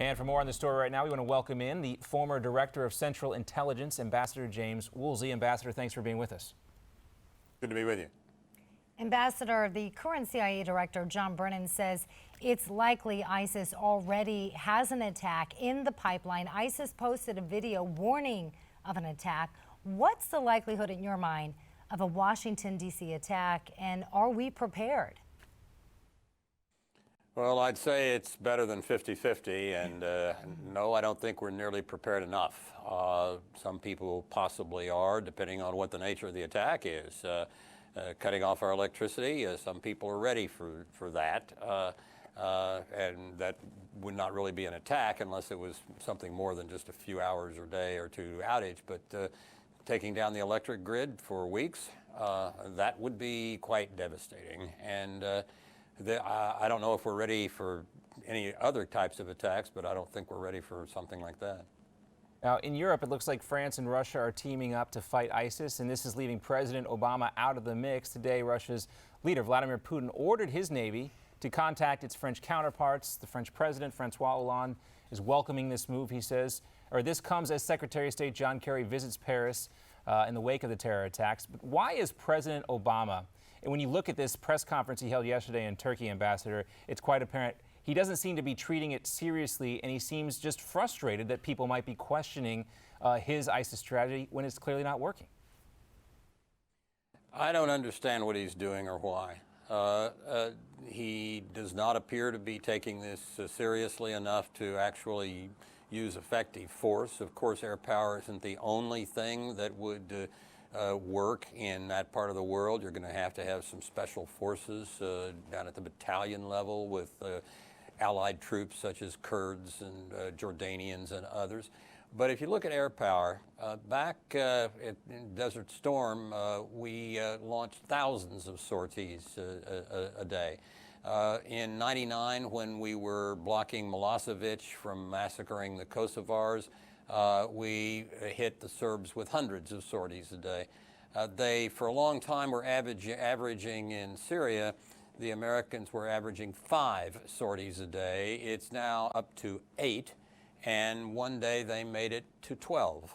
And for more on the story right now, we want to welcome in the former Director of Central Intelligence, Ambassador James Woolsey. Ambassador, thanks for being with us. Good to be with you. Ambassador, the current CIA Director, John Brennan, says it's likely ISIS already has an attack in the pipeline. ISIS posted a video warning of an attack. What's the likelihood in your mind of a Washington, D.C. attack, and are we prepared? Well, I'd say it's better than 50-50, and no, I don't think we're nearly prepared enough. Some people possibly are, depending on what the nature of the attack is. Cutting off our electricity, some people are ready for that, and that would not really be an attack unless it was something more than just a few hours or day or two outage. But taking down the electric grid for weeks, that would be quite devastating. And I don't know if we're ready for any other types of attacks, but I don't think we're ready for something like that. Now, in Europe, it looks like France and Russia are teaming up to fight ISIS, and this is leaving President Obama out of the mix. Today, Russia's leader, Vladimir Putin, ordered his Navy to contact its French counterparts. The French president, Francois Hollande, is welcoming this move, he says. This comes as Secretary of State John Kerry visits Paris in the wake of the terror attacks. But why is President Obama, and when you look at this press conference he held yesterday in Turkey, Ambassador, it's quite apparent he doesn't seem to be treating it seriously, and he seems just frustrated that people might be questioning his ISIS strategy when it's clearly not working. I don't understand what he's doing or why. He does not appear to be taking this seriously enough to actually use effective force. Of course, air power isn't the only thing that would work in that part of the world. You're going to have some special forces down at the battalion level with allied troops such as Kurds and Jordanians and others. But if you look at air power, back in Desert Storm, we launched thousands of sorties a day. In '99, when we were blocking Milosevic from massacring the Kosovars, we hit the Serbs with hundreds of sorties a day. They, for a long time, were averaging in Syria. The Americans were averaging 5 sorties a day. It's now up to 8, and one day they made it to 12.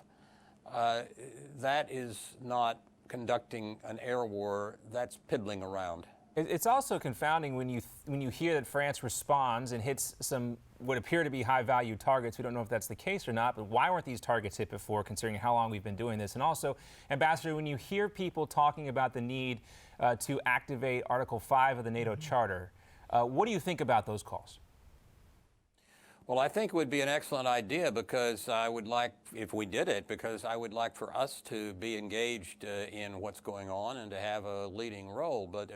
That is not conducting an air war. That's piddling around. It's also confounding when you hear that France responds and hits some what appear to be high-value targets. We don't know if that's the case or not, but why weren't these targets hit before, considering how long we've been doing this? And also, Ambassador, when you hear people talking about the need to activate Article 5 of the NATO Charter, what do you think about those calls? Well, I think it would be an excellent idea because I would like, if we did it, because I would like for us to be engaged in what's going on and to have a leading role. But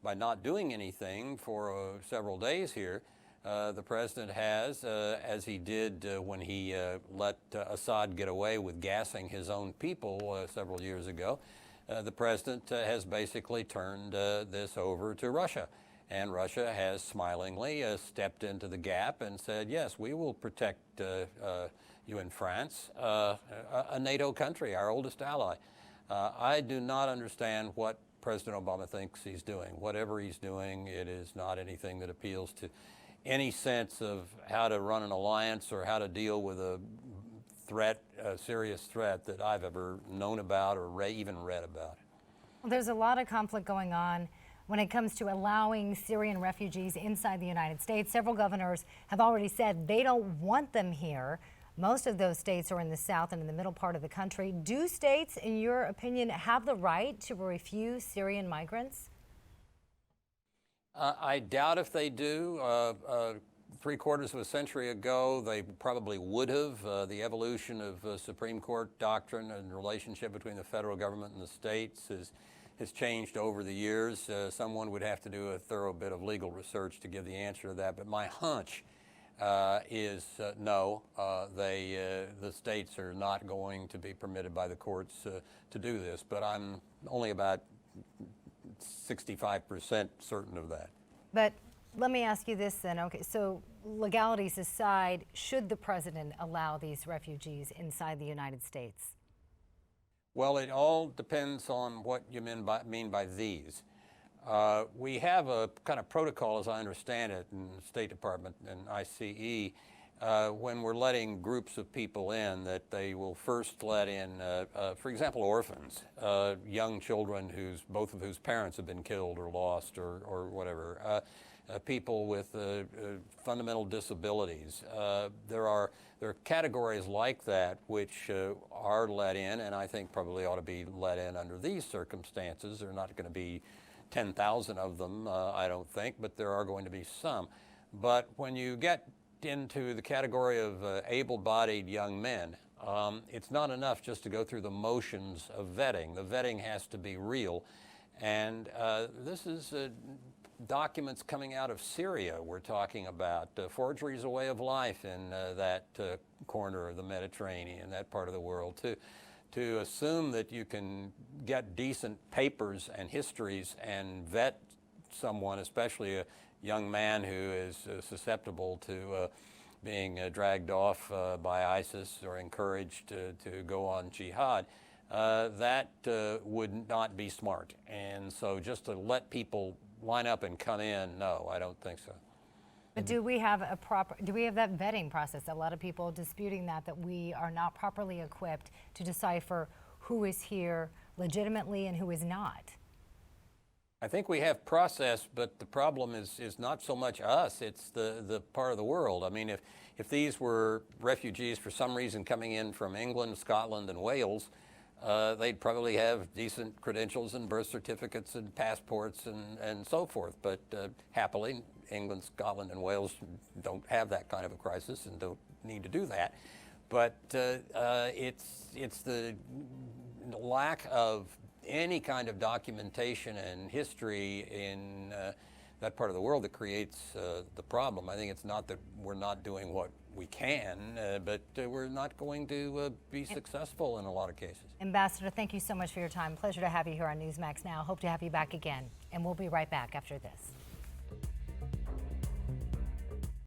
by not doing anything for several days here, the president has, as he did when he let Assad get away with gassing his own people several years ago, the president has basically turned this over to Russia. And Russia has smilingly stepped into the gap and said, yes, we will protect you in France, a NATO country, our oldest ally. I do not understand what President Obama thinks he's doing. Whatever he's doing, it is not anything that appeals to any sense of how to run an alliance or how to deal with a threat, a serious threat that I've ever known about or even read about. Well, there's a lot of conflict going on when it comes to allowing Syrian refugees inside the United States. Several governors have already said they don't want them here. Most of those states are in the south and in the middle part of the country. Do states, in your opinion, have the right to refuse Syrian migrants? I doubt if they do. 3/4 of a century ago, they probably would have. The evolution of Supreme Court doctrine and the relationship between the federal government and the states has changed over the years. Someone would have to do a thorough bit of legal research to give the answer to that. But my hunch is no, the states are not going to be permitted by the courts to do this. But I'm only about 65% certain of that. But let me ask you this then. Okay, so legalities aside, should the president allow these refugees inside the United States? Well, it all depends on what you mean by these. We have a kind of protocol, as I understand it, in the State Department and ICE, when we're letting groups of people in, that they will first let in, for example, orphans, young children both of whose parents have been killed or lost or whatever, people with fundamental disabilities. There are categories like that which are let in, and I think probably ought to be let in under these circumstances. There are not going to be 10,000 of them, I don't think, but there are going to be some. But when you get into the category of able-bodied young men, it's not enough just to go through the motions of vetting. The vetting has to be real, and this is documents coming out of Syria we're talking about. Forgery is a way of life in that corner of the Mediterranean, that part of the world. To assume that you can get decent papers and histories and vet someone, especially a young man who is susceptible to being dragged off by ISIS or encouraged to go on jihad, that would not be smart. And so just to let people line up and come in, no, I don't think so. But do we have that vetting process? A lot of people disputing that we are not properly equipped to decipher who is here legitimately and who is not. I think we have process, but the problem is not so much us, it's the part of the world. I mean, if these were refugees for some reason coming in from England, Scotland, and Wales, they'd probably have decent credentials and birth certificates and passports and so forth. But happily, England, Scotland, and Wales don't have that kind of a crisis and don't need to do that. But it's the lack of any kind of documentation and history in that part of the world that creates the problem. I think it's not that we're not doing what we can, but we're not going to be successful in a lot of cases. Ambassador, thank you so much for your time. Pleasure to have you here on Newsmax Now. Hope to have you back again. And we'll be right back after this.